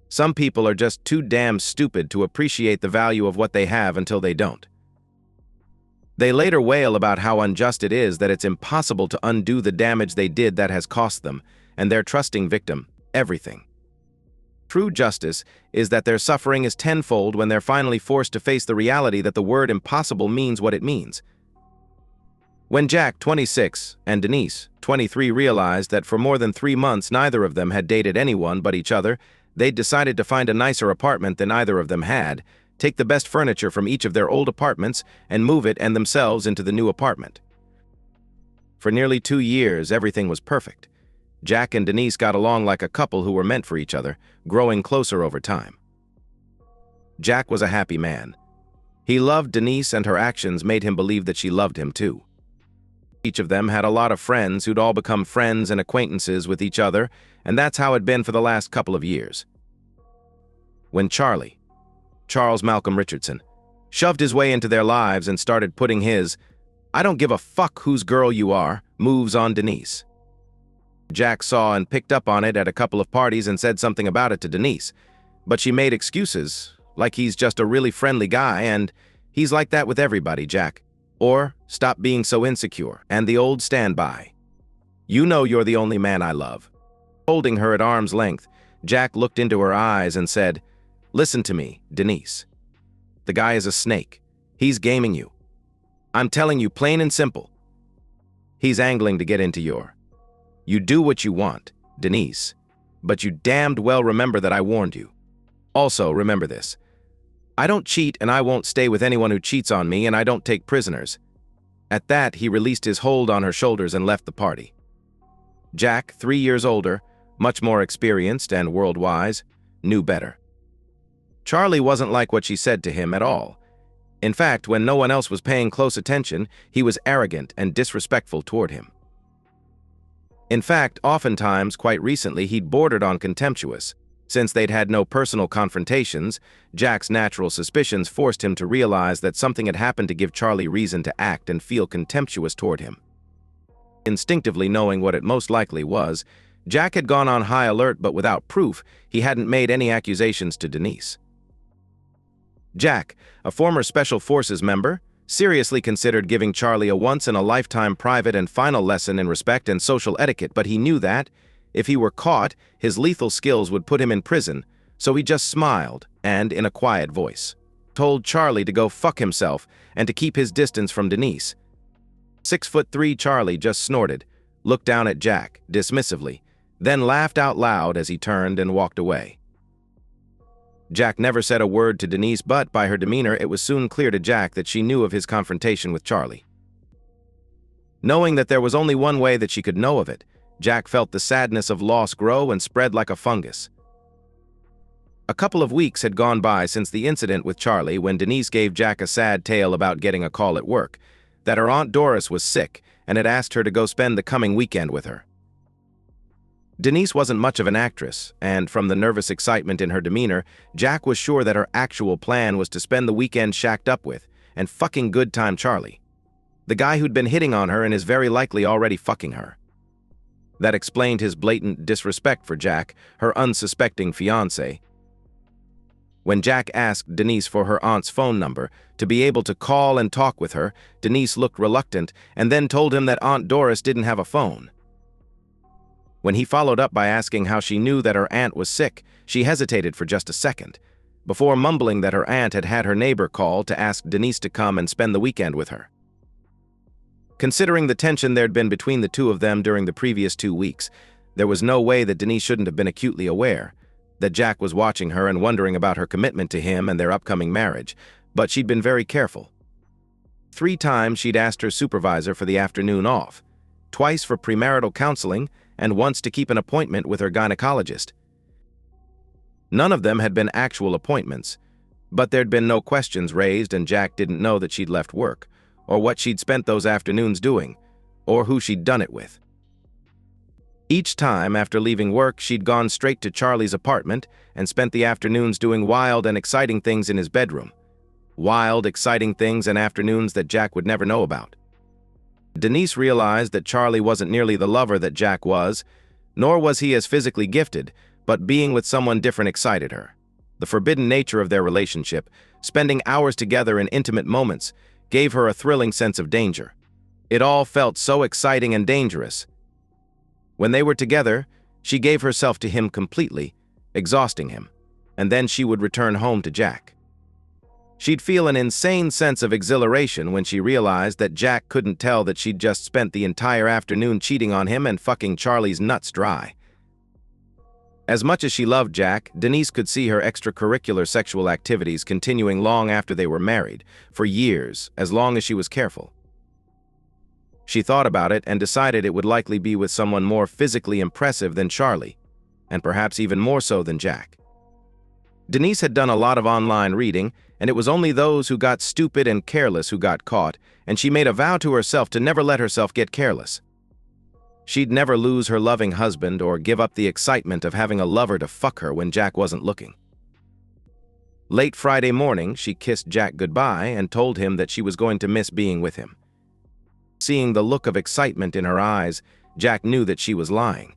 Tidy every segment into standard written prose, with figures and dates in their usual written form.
Some people are just too damn stupid to appreciate the value of what they have until they don't. They later wail about how unjust it is that it's impossible to undo the damage they did that has cost them, and their trusting victim, everything. True justice is that their suffering is tenfold when they're finally forced to face the reality that the word impossible means what it means. When Jack, 26, and Denise, 23, realized that for more than 3 months neither of them had dated anyone but each other, they'd decided to find a nicer apartment than either of them had, take the best furniture from each of their old apartments, and move it and themselves into the new apartment. For nearly 2 years, everything was perfect. Jack and Denise got along like a couple who were meant for each other, growing closer over time. Jack was a happy man. He loved Denise, and her actions made him believe that she loved him too. Each of them had a lot of friends who'd all become friends and acquaintances with each other, and that's how it'd been for the last couple of years. When Charles Malcolm Richardson, shoved his way into their lives and started putting his "I don't give a fuck whose girl you are" moves on Denise. Jack saw and picked up on it at a couple of parties and said something about it to Denise, but she made excuses, like he's just a really friendly guy and he's like that with everybody, Jack. Or, stop being so insecure, and the old standby. You know you're the only man I love. Holding her at arm's length, Jack looked into her eyes and said, "Listen to me, Denise. The guy is a snake. He's gaming you. I'm telling you plain and simple. He's angling to get into your. You do what you want, Denise, but you damned well remember that I warned you. Also, remember this. I don't cheat and I won't stay with anyone who cheats on me, and I don't take prisoners." At that, he released his hold on her shoulders and left the party. Jack, 3 years older, much more experienced and world-wise, knew better. Charlie wasn't like what she said to him at all. In fact, when no one else was paying close attention, he was arrogant and disrespectful toward him. In fact, oftentimes, quite recently, he'd bordered on contemptuous. Since they'd had no personal confrontations, Jack's natural suspicions forced him to realize that something had happened to give Charlie reason to act and feel contemptuous toward him. Instinctively knowing what it most likely was, Jack had gone on high alert, but without proof, he hadn't made any accusations to Denise. Jack, a former Special Forces member, seriously considered giving Charlie a once-in-a-lifetime private and final lesson in respect and social etiquette, but he knew that, if he were caught, his lethal skills would put him in prison, so he just smiled and, in a quiet voice, told Charlie to go fuck himself and to keep his distance from Denise. 6'3" Charlie just snorted, looked down at Jack dismissively, then laughed out loud as he turned and walked away. Jack never said a word to Denise, but by her demeanor it was soon clear to Jack that she knew of his confrontation with Charlie. Knowing that there was only one way that she could know of it, Jack felt the sadness of loss grow and spread like a fungus. A couple of weeks had gone by since the incident with Charlie when Denise gave Jack a sad tale about getting a call at work, that her Aunt Doris was sick and had asked her to go spend the coming weekend with her. Denise wasn't much of an actress, and from the nervous excitement in her demeanor, Jack was sure that her actual plan was to spend the weekend shacked up with and fucking good time Charlie, the guy who'd been hitting on her and is very likely already fucking her. That explained his blatant disrespect for Jack, her unsuspecting fiancé. When Jack asked Denise for her aunt's phone number to be able to call and talk with her, Denise looked reluctant and then told him that Aunt Doris didn't have a phone. When he followed up by asking how she knew that her aunt was sick, she hesitated for just a second, before mumbling that her aunt had had her neighbor call to ask Denise to come and spend the weekend with her. Considering the tension there'd been between the two of them during the previous 2 weeks, there was no way that Denise shouldn't have been acutely aware that Jack was watching her and wondering about her commitment to him and their upcoming marriage, but she'd been very careful. 3 times she'd asked her supervisor for the afternoon off, twice for premarital counseling, and once to keep an appointment with her gynecologist. None of them had been actual appointments, but there'd been no questions raised, and Jack didn't know that she'd left work, or what she'd spent those afternoons doing, or who she'd done it with. Each time after leaving work, she'd gone straight to Charlie's apartment and spent the afternoons doing wild and exciting things in his bedroom. Wild, exciting things and afternoons that Jack would never know about. Denise realized that Charlie wasn't nearly the lover that Jack was, nor was he as physically gifted, but being with someone different excited her. The forbidden nature of their relationship, spending hours together in intimate moments, gave her a thrilling sense of danger. It all felt so exciting and dangerous. When they were together, she gave herself to him completely, exhausting him, and then she would return home to Jack. She'd feel an insane sense of exhilaration when she realized that Jack couldn't tell that she'd just spent the entire afternoon cheating on him and fucking Charlie's nuts dry. As much as she loved Jack, Denise could see her extracurricular sexual activities continuing long after they were married, for years, as long as she was careful. She thought about it and decided it would likely be with someone more physically impressive than Charlie, and perhaps even more so than Jack. Denise had done a lot of online reading, and it was only those who got stupid and careless who got caught, and she made a vow to herself to never let herself get careless. She'd never lose her loving husband or give up the excitement of having a lover to fuck her when Jack wasn't looking. Late Friday morning, she kissed Jack goodbye and told him that she was going to miss being with him. Seeing the look of excitement in her eyes, Jack knew that she was lying.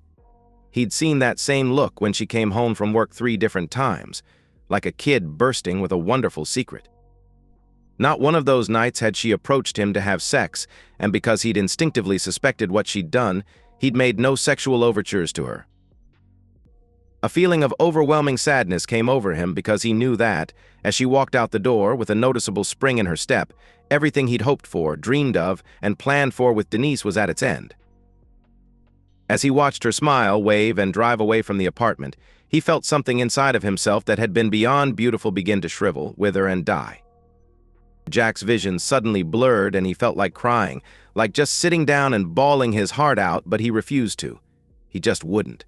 He'd seen that same look when she came home from work 3 different times, like a kid bursting with a wonderful secret. Not one of those nights had she approached him to have sex, and because he'd instinctively suspected what she'd done, he'd made no sexual overtures to her. A feeling of overwhelming sadness came over him because he knew that, as she walked out the door with a noticeable spring in her step, everything he'd hoped for, dreamed of, and planned for with Denise was at its end. As he watched her smile, wave, and drive away from the apartment, he felt something inside of himself that had been beyond beautiful begin to shrivel, wither, and die. Jack's vision suddenly blurred and he felt like crying, like just sitting down and bawling his heart out, but he refused to. He just wouldn't.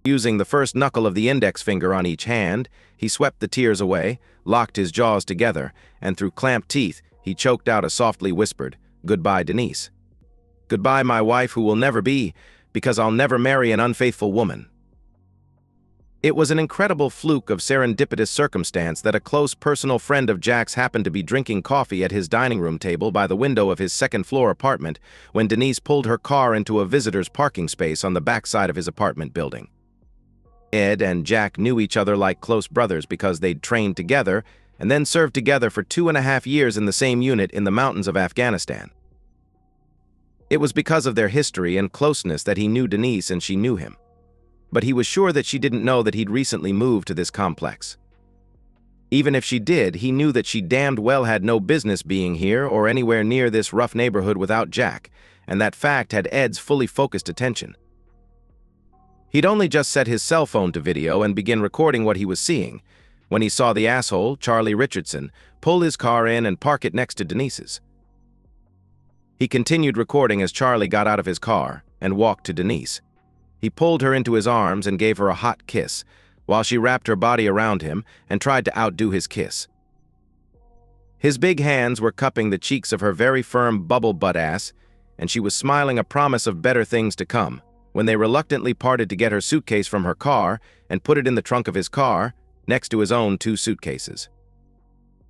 Using the first knuckle of the index finger on each hand, he swept the tears away, locked his jaws together, and through clamped teeth, he choked out a softly whispered, "Goodbye, Denise. Goodbye, my wife who will never be, because I'll never marry an unfaithful woman." It was an incredible fluke of serendipitous circumstance that a close personal friend of Jack's happened to be drinking coffee at his dining room table by the window of his second-floor apartment when Denise pulled her car into a visitor's parking space on the backside of his apartment building. Ed and Jack knew each other like close brothers because they'd trained together and then served together for 2.5 years in the same unit in the mountains of Afghanistan. It was because of their history and closeness that he knew Denise and she knew him. But he was sure that she didn't know that he'd recently moved to this complex. Even if she did, he knew that she damned well had no business being here or anywhere near this rough neighborhood without Jack, and that fact had Ed's fully focused attention. He'd only just set his cell phone to video and begin recording what he was seeing, when he saw the asshole, Charlie Richardson, pull his car in and park it next to Denise's. He continued recording as Charlie got out of his car and walked to Denise. He pulled her into his arms and gave her a hot kiss, while she wrapped her body around him and tried to outdo his kiss. His big hands were cupping the cheeks of her very firm bubble butt ass, and she was smiling a promise of better things to come, when they reluctantly parted to get her suitcase from her car and put it in the trunk of his car, next to his own 2 suitcases.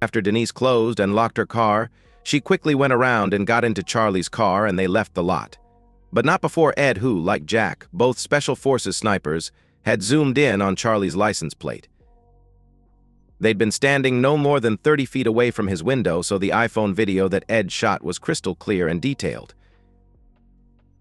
After Denise closed and locked her car, she quickly went around and got into Charlie's car and they left the lot. But not before Ed, who, like Jack, both Special Forces snipers, had zoomed in on Charlie's license plate. They'd been standing no more than 30 feet away from his window, so the iPhone video that Ed shot was crystal clear and detailed.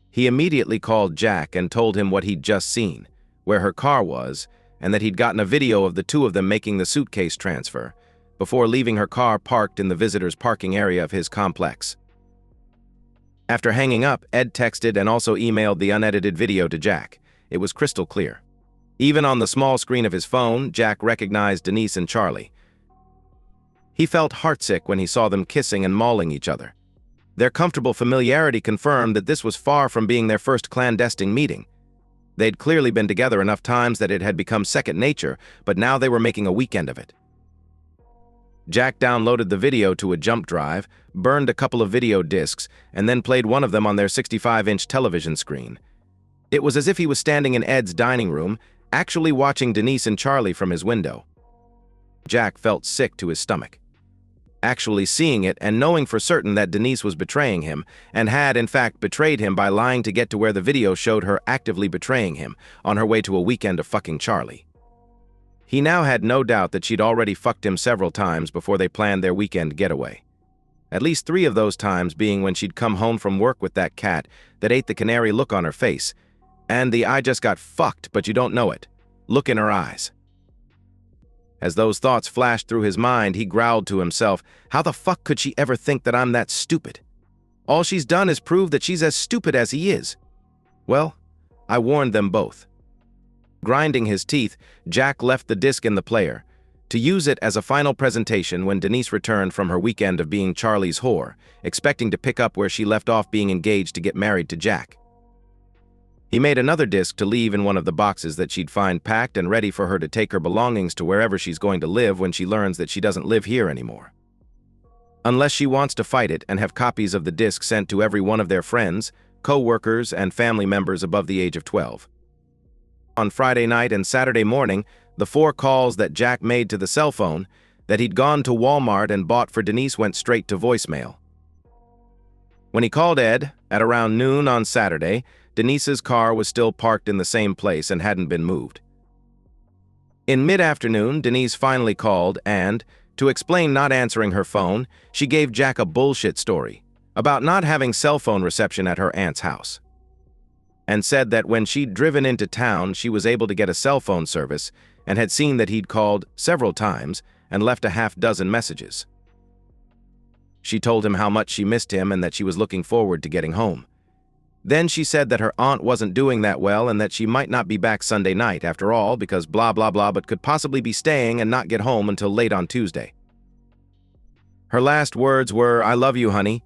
He immediately called Jack and told him what he'd just seen, where her car was, and that he'd gotten a video of the 2 of them making the suitcase transfer, before leaving her car parked in the visitor's parking area of his complex. After hanging up, Ed texted and also emailed the unedited video to Jack. It was crystal clear. Even on the small screen of his phone, Jack recognized Denise and Charlie. He felt heartsick when he saw them kissing and mauling each other. Their comfortable familiarity confirmed that this was far from being their first clandestine meeting. They'd clearly been together enough times that it had become second nature, but now they were making a weekend of it. Jack downloaded the video to a jump drive, burned a couple of video discs, and then played one of them on their 65-inch television screen. It was as if he was standing in Ed's dining room, actually watching Denise and Charlie from his window. Jack felt sick to his stomach. actually seeing it and knowing for certain that Denise was betraying him, and had in fact betrayed him by lying to get to where the video showed her actively betraying him, on her way to a weekend of fucking Charlie. He now had no doubt that she'd already fucked him several times before they planned their weekend getaway. At least 3 of those times being when she'd come home from work with that cat that ate the canary look on her face, and the "I just got fucked but you don't know it" look in her eyes. As those thoughts flashed through his mind, he growled to himself, how the fuck could she ever think that I'm that stupid? All she's done is prove that she's as stupid as he is. Well, I warned them both. Grinding his teeth, Jack left the disc in the player, to use it as a final presentation when Denise returned from her weekend of being Charlie's whore, expecting to pick up where she left off being engaged to get married to Jack. He made another disc to leave in one of the boxes that she'd find packed and ready for her to take her belongings to wherever she's going to live when she learns that she doesn't live here anymore. Unless she wants to fight it and have copies of the disc sent to every one of their friends, co-workers, and family members above the age of 12. On Friday night and Saturday morning, the 4 calls that Jack made to the cell phone that he'd gone to Walmart and bought for Denise went straight to voicemail. When he called Ed, at around noon on Saturday, Denise's car was still parked in the same place and hadn't been moved. In mid-afternoon, Denise finally called and, to explain not answering her phone, she gave Jack a bullshit story about not having cell phone reception at her aunt's house, and said that when she'd driven into town, she was able to get a cell phone service and had seen that he'd called several times and left a half-dozen messages. She told him how much she missed him and that she was looking forward to getting home. Then she said that her aunt wasn't doing that well and that she might not be back Sunday night after all because blah blah blah, but could possibly be staying and not get home until late on Tuesday. Her last words were, "I love you, honey.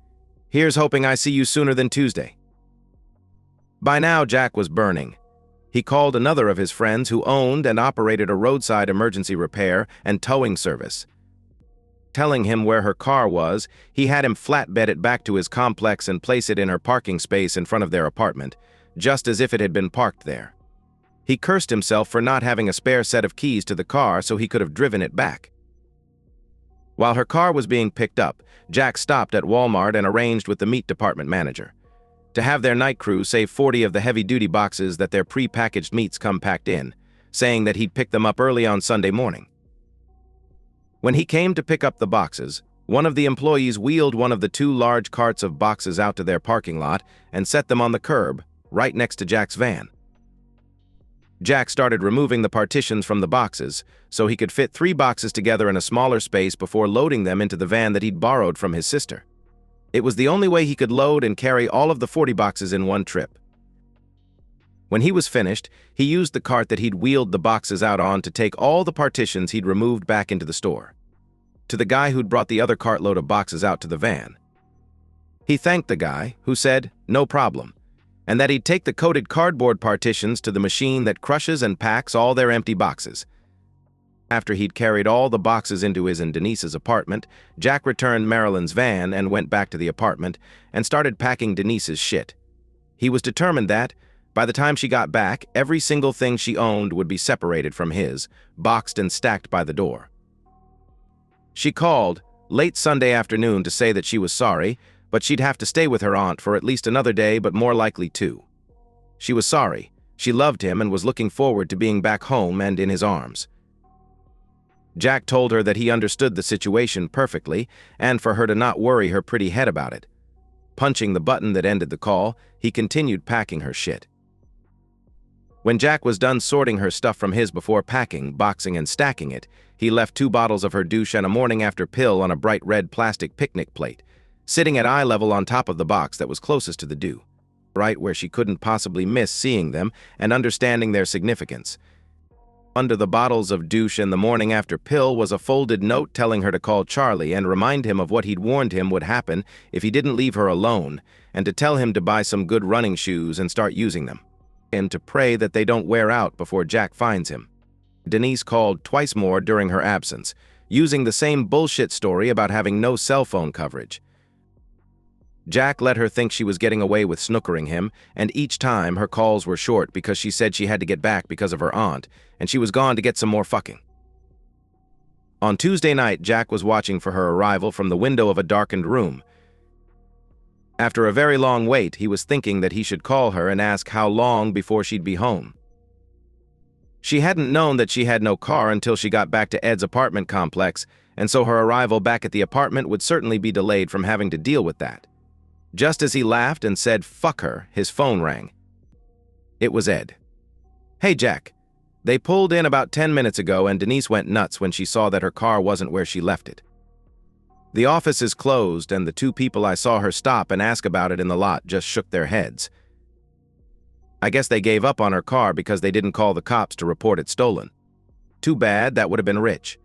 Here's hoping I see you sooner than Tuesday." By now, Jack was burning. He called another of his friends who owned and operated a roadside emergency repair and towing service. Telling him where her car was, he had him flatbed it back to his complex and place it in her parking space in front of their apartment, just as if it had been parked there. He cursed himself for not having a spare set of keys to the car so he could have driven it back. While her car was being picked up, Jack stopped at Walmart and arranged with the meat department manager to have their night crew save 40 of the heavy-duty boxes that their pre-packaged meats come packed in, saying that he'd pick them up early on Sunday morning. When he came to pick up the boxes, one of the employees wheeled one of the 2 large carts of boxes out to their parking lot and set them on the curb, right next to Jack's van. Jack started removing the partitions from the boxes so he could fit 3 boxes together in a smaller space before loading them into the van that he'd borrowed from his sister. It was the only way he could load and carry all of the 40 boxes in one trip. When he was finished, he used the cart that he'd wheeled the boxes out on to take all the partitions he'd removed back into the store, to the guy who'd brought the other cartload of boxes out to the van. He thanked the guy, who said, "No problem," and that he'd take the coated cardboard partitions to the machine that crushes and packs all their empty boxes. After he'd carried all the boxes into his and Denise's apartment, Jack returned Marilyn's van and went back to the apartment and started packing Denise's shit. He was determined that, by the time she got back, every single thing she owned would be separated from his, boxed and stacked by the door. She called late Sunday afternoon to say that she was sorry, but she'd have to stay with her aunt for at least another day, but more likely 2. She was sorry. She loved him and was looking forward to being back home and in his arms. Jack told her that he understood the situation perfectly and for her to not worry her pretty head about it. Punching the button that ended the call, he continued packing her shit. When Jack was done sorting her stuff from his before packing, boxing, and stacking it, he left 2 bottles of her douche and a morning after pill on a bright red plastic picnic plate, sitting at eye level on top of the box that was closest to the dew, right where she couldn't possibly miss seeing them and understanding their significance. Under the bottles of douche and the morning after pill was a folded note telling her to call Charlie and remind him of what he'd warned him would happen if he didn't leave her alone, and to tell him to buy some good running shoes and start using them, and to pray that they don't wear out before Jack finds him. Denise called twice more during her absence, using the same bullshit story about having no cell phone coverage. Jack let her think she was getting away with snookering him, and each time her calls were short because she said she had to get back because of her aunt, and she was gone to get some more fucking. On Tuesday night, Jack was watching for her arrival from the window of a darkened room. After a very long wait, he was thinking that he should call her and ask how long before she'd be home. She hadn't known that she had no car until she got back to Ed's apartment complex, and so her arrival back at the apartment would certainly be delayed from having to deal with that. Just as he laughed and said, "Fuck her," his phone rang. It was Ed. "Hey, Jack. They pulled in about 10 minutes ago and Denise went nuts when she saw that her car wasn't where she left it. The office is closed and the two people I saw her stop and ask about it in the lot just shook their heads. I guess they gave up on her car because they didn't call the cops to report it stolen. Too bad, that would have been rich.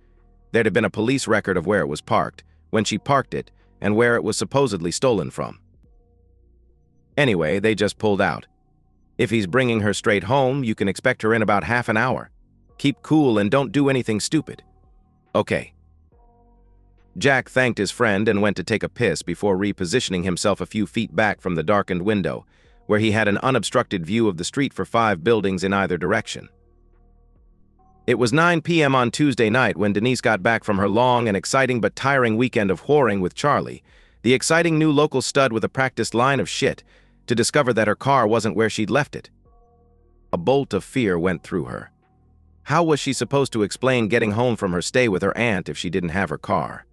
There'd have been a police record of where it was parked, when she parked it, and where it was supposedly stolen from. Anyway, they just pulled out. If he's bringing her straight home, you can expect her in about half an hour. Keep cool and don't do anything stupid." "Okay." Jack thanked his friend and went to take a piss before repositioning himself a few feet back from the darkened window, where he had an unobstructed view of the street for 5 buildings in either direction. It was 9 p.m. on Tuesday night when Denise got back from her long and exciting but tiring weekend of whoring with Charlie, the exciting new local stud with a practiced line of shit, to discover that her car wasn't where she'd left it. A bolt of fear went through her. How was she supposed to explain getting home from her stay with her aunt if she didn't have her car?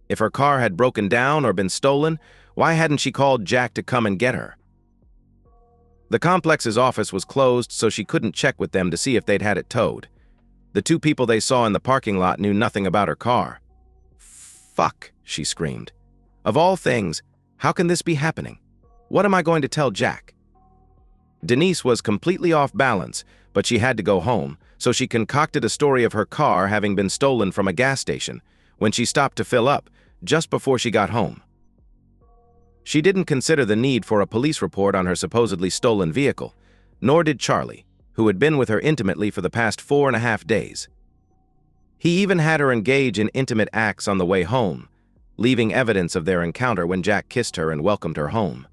If her car had broken down or been stolen, why hadn't she called Jack to come and get her? The complex's office was closed, so she couldn't check with them to see if they'd had it towed. The two people they saw in the parking lot knew nothing about her car. "Fuck," she screamed. "Of all things, how can this be happening? What am I going to tell Jack?" Denise was completely off balance, but she had to go home, so she concocted a story of her car having been stolen from a gas station when she stopped to fill up just before she got home. She didn't consider the need for a police report on her supposedly stolen vehicle, nor did Charlie, who had been with her intimately for the past 4.5 days. He even had her engage in intimate acts on the way home, leaving evidence of their encounter when Jack kissed her and welcomed her home.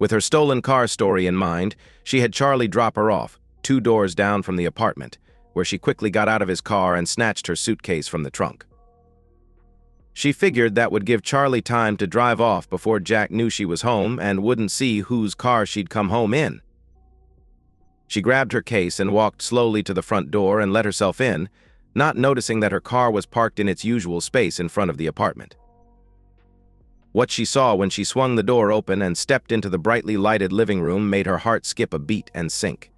With her stolen car story in mind, she had Charlie drop her off, 2 doors down from the apartment, where she quickly got out of his car and snatched her suitcase from the trunk. She figured that would give Charlie time to drive off before Jack knew she was home and wouldn't see whose car she'd come home in. She grabbed her case and walked slowly to the front door and let herself in, not noticing that her car was parked in its usual space in front of the apartment. What she saw when she swung the door open and stepped into the brightly lighted living room made her heart skip a beat and sink.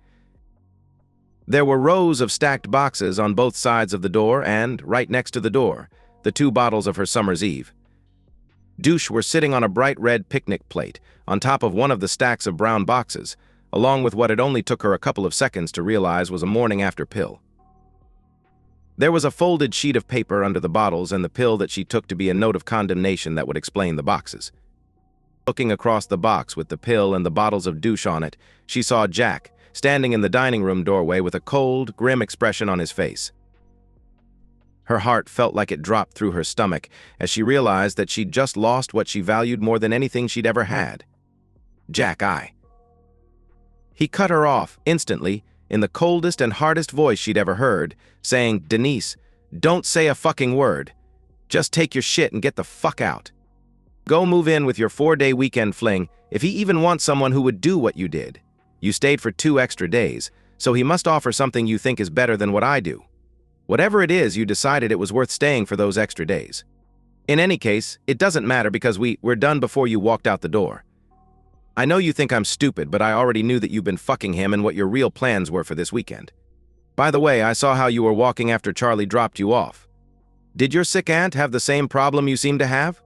There were rows of stacked boxes on both sides of the door and, right next to the door, the 2 bottles of her summer's eve. Douche were sitting on a bright red picnic plate on top of one of the stacks of brown boxes, along with what it only took her a couple of seconds to realize was a morning after pill. There was a folded sheet of paper under the bottles and the pill that she took to be a note of condemnation that would explain the boxes. Looking across the box with the pill and the bottles of douche on it, she saw Jack, standing in the dining room doorway with a cold, grim expression on his face. Her heart felt like it dropped through her stomach as she realized that she'd just lost what she valued more than anything she'd ever had. Jack, He cut her off, instantly, in the coldest and hardest voice she'd ever heard, saying, "Denise, don't say a fucking word. Just take your shit and get the fuck out. Go move in with your 4-day weekend fling if he even wants someone who would do what you did. You stayed for 2 extra days, so he must offer something you think is better than what I do. Whatever it is, you decided it was worth staying for those extra days. In any case, it doesn't matter because we're done before you walked out the door. I know you think I'm stupid, but I already knew that you've been fucking him and what your real plans were for this weekend. By the way, I saw how you were walking after Charlie dropped you off. Did your sick aunt have the same problem you seem to have?"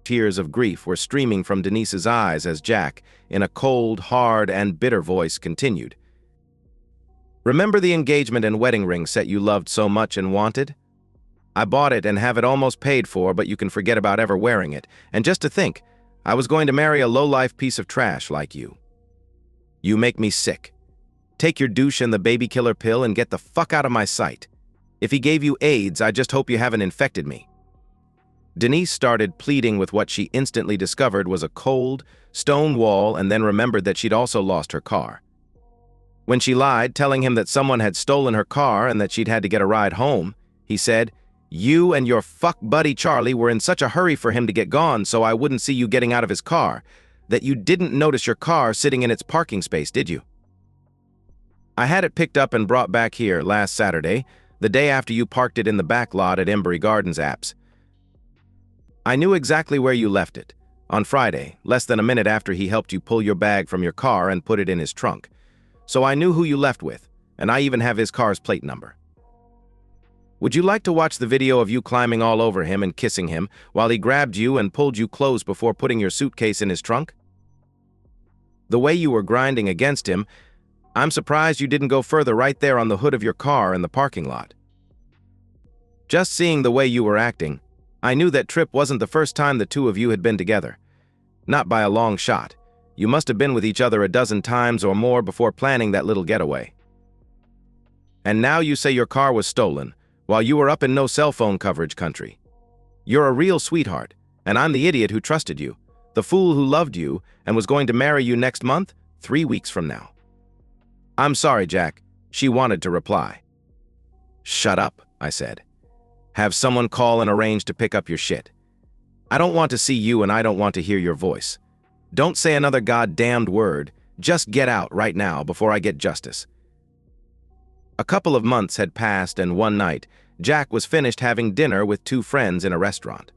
Tears of grief were streaming from Denise's eyes as Jack, in a cold, hard, and bitter voice, continued. "Remember the engagement and wedding ring set you loved so much and wanted? I bought it and have it almost paid for, but you can forget about ever wearing it. And just to think, I was going to marry a low-life piece of trash like you. You make me sick. Take your douche and the baby killer pill and get the fuck out of my sight. If he gave you AIDS, I just hope you haven't infected me." Denise started pleading with what she instantly discovered was a cold, stone wall, and then remembered that she'd also lost her car. When she lied, telling him that someone had stolen her car and that she'd had to get a ride home, He said, "You and your fuck buddy Charlie were in such a hurry for him to get gone so I wouldn't see you getting out of his car, that you didn't notice your car sitting in its parking space, did you? I had it picked up and brought back here last Saturday, the day after you parked it in the back lot at Embry Gardens Apps. I knew exactly where you left it, on Friday, less than a minute after he helped you pull your bag from your car and put it in his trunk. So I knew who you left with, and I even have his car's plate number. Would you like to watch the video of you climbing all over him and kissing him while he grabbed you and pulled you close before putting your suitcase in his trunk? The way you were grinding against him, I'm surprised you didn't go further right there on the hood of your car in the parking lot. Just seeing the way you were acting, I knew that trip wasn't the first time the two of you had been together. Not by a long shot. You must have been with each other a dozen times or more before planning that little getaway. And now you say your car was stolen, while you were up in no cell phone coverage country. You're a real sweetheart, and I'm the idiot who trusted you, the fool who loved you and was going to marry you next month, 3 weeks from now. I'm sorry, Jack, she wanted to reply. Shut up, I said. Have someone call and arrange to pick up your shit. I don't want to see you and I don't want to hear your voice. Don't say another goddamned word, just get out right now before I get justice. A couple of months had passed and one night, Jack was finished having dinner with two friends in a restaurant.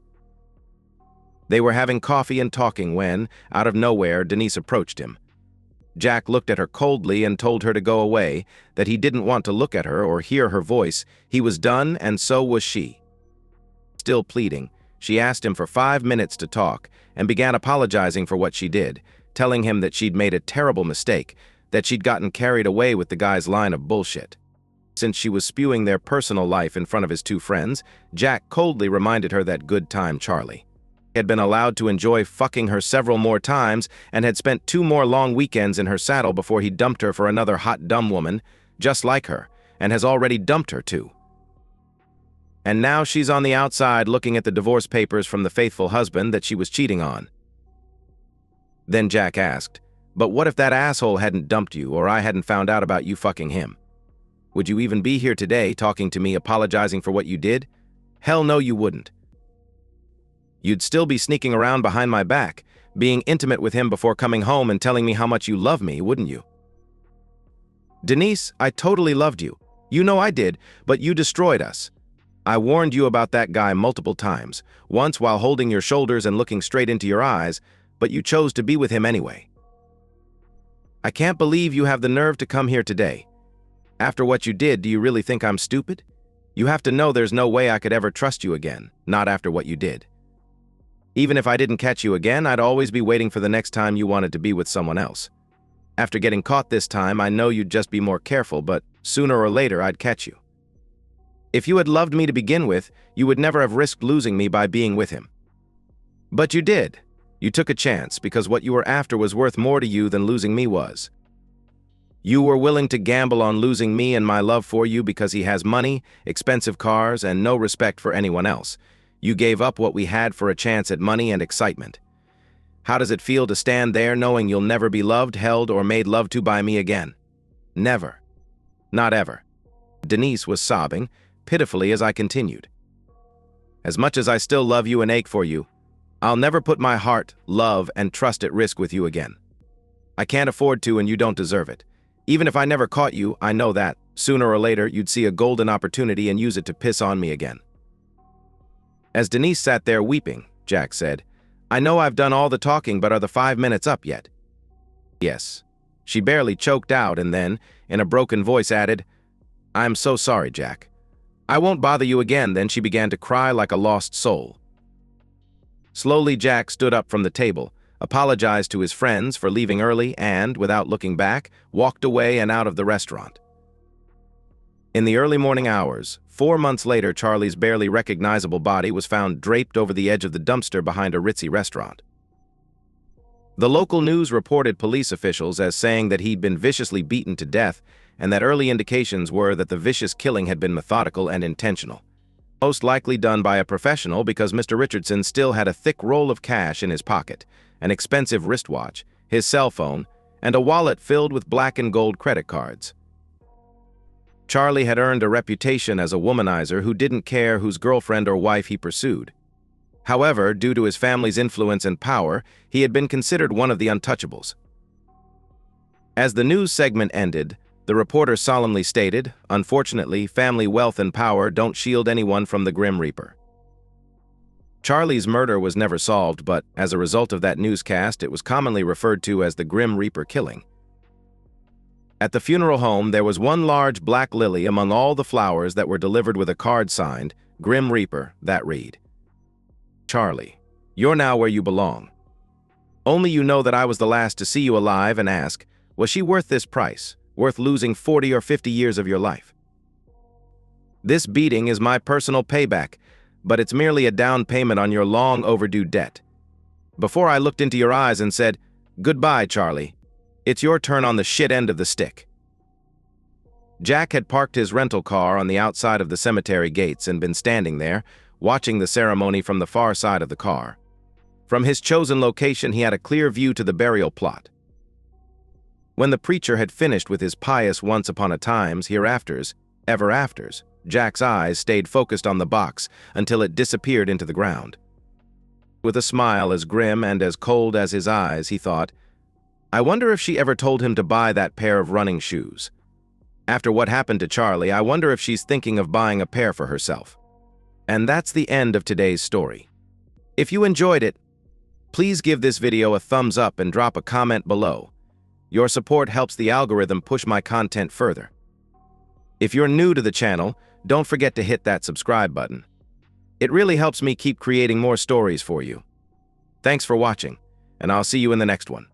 They were having coffee and talking when, out of nowhere, Denise approached him. Jack looked at her coldly and told her to go away, that he didn't want to look at her or hear her voice. He was done, and so was she. Still pleading, she asked him for 5 minutes to talk and began apologizing for what she did, telling him that she'd made a terrible mistake, that she'd gotten carried away with the guy's line of bullshit. Since she was spewing their personal life in front of his two friends, Jack coldly reminded her that good time Charlie had been allowed to enjoy fucking her several more times and had spent 2 more long weekends in her saddle before he dumped her for another hot dumb woman, just like her, and has already dumped her too. And now she's on the outside looking at the divorce papers from the faithful husband that she was cheating on. Then Jack asked, "But what if that asshole hadn't dumped you or I hadn't found out about you fucking him? Would you even be here today talking to me apologizing for what you did? Hell no, you wouldn't. You'd still be sneaking around behind my back, being intimate with him before coming home and telling me how much you love me, wouldn't you?" Denise, I totally loved you. You know I did, but you destroyed us. I warned you about that guy multiple times, once while holding your shoulders and looking straight into your eyes, but you chose to be with him anyway. I can't believe you have the nerve to come here today. After what you did, do you really think I'm stupid? You have to know there's no way I could ever trust you again, not after what you did. Even if I didn't catch you again, I'd always be waiting for the next time you wanted to be with someone else. After getting caught this time, I know you'd just be more careful, but sooner or later I'd catch you. If you had loved me to begin with, you would never have risked losing me by being with him. But you did. You took a chance because what you were after was worth more to you than losing me was. You were willing to gamble on losing me and my love for you because he has money, expensive cars, and no respect for anyone else. You gave up what we had for a chance at money and excitement. How does it feel to stand there knowing you'll never be loved, held, or made love to by me again? Never. Not ever. Denise was sobbing, pitifully as I continued. As much as I still love you and ache for you, I'll never put my heart, love, and trust at risk with you again. I can't afford to and you don't deserve it. Even if I never caught you, I know that, sooner or later, you'd see a golden opportunity and use it to piss on me again. As Denise sat there weeping, Jack said, I know I've done all the talking, but are the 5 minutes up yet? Yes. She barely choked out and then, in a broken voice, added, I'm so sorry, Jack. I won't bother you again. Then she began to cry like a lost soul. Slowly, Jack stood up from the table, apologized to his friends for leaving early and, without looking back, walked away and out of the restaurant. In the early morning hours, 4 months later, Charlie's barely recognizable body was found draped over the edge of the dumpster behind a ritzy restaurant. The local news reported police officials as saying that he'd been viciously beaten to death and that early indications were that the vicious killing had been methodical and intentional. Most likely done by a professional because Mr. Richardson still had a thick roll of cash in his pocket, an expensive wristwatch, his cell phone, and a wallet filled with black and gold credit cards. Charlie had earned a reputation as a womanizer who didn't care whose girlfriend or wife he pursued. However, due to his family's influence and power, he had been considered one of the untouchables. As the news segment ended, the reporter solemnly stated, "Unfortunately, family wealth and power don't shield anyone from the Grim Reaper." Charlie's murder was never solved, but as a result of that newscast, it was commonly referred to as the Grim Reaper killing. At the funeral home, there was one large black lily among all the flowers that were delivered with a card signed, "Grim Reaper," that read, "Charlie, you're now where you belong. Only you know that I was the last to see you alive and ask, was she worth this price, worth losing 40 or 50 years of your life? This beating is my personal payback, but it's merely a down payment on your long overdue debt. Before I looked into your eyes and said, 'Goodbye, Charlie,' it's your turn on the shit end of the stick." Jack had parked his rental car on the outside of the cemetery gates and been standing there, watching the ceremony from the far side of the car. From his chosen location, he had a clear view to the burial plot. When the preacher had finished with his pious once upon a times, hereafters, ever afters, Jack's eyes stayed focused on the box until it disappeared into the ground. With a smile as grim and as cold as his eyes, he thought, "I wonder if she ever told him to buy that pair of running shoes. After what happened to Charlie, I wonder if she's thinking of buying a pair for herself." And that's the end of today's story. If you enjoyed it, please give this video a thumbs up and drop a comment below. Your support helps the algorithm push my content further. If you're new to the channel, don't forget to hit that subscribe button. It really helps me keep creating more stories for you. Thanks for watching, and I'll see you in the next one.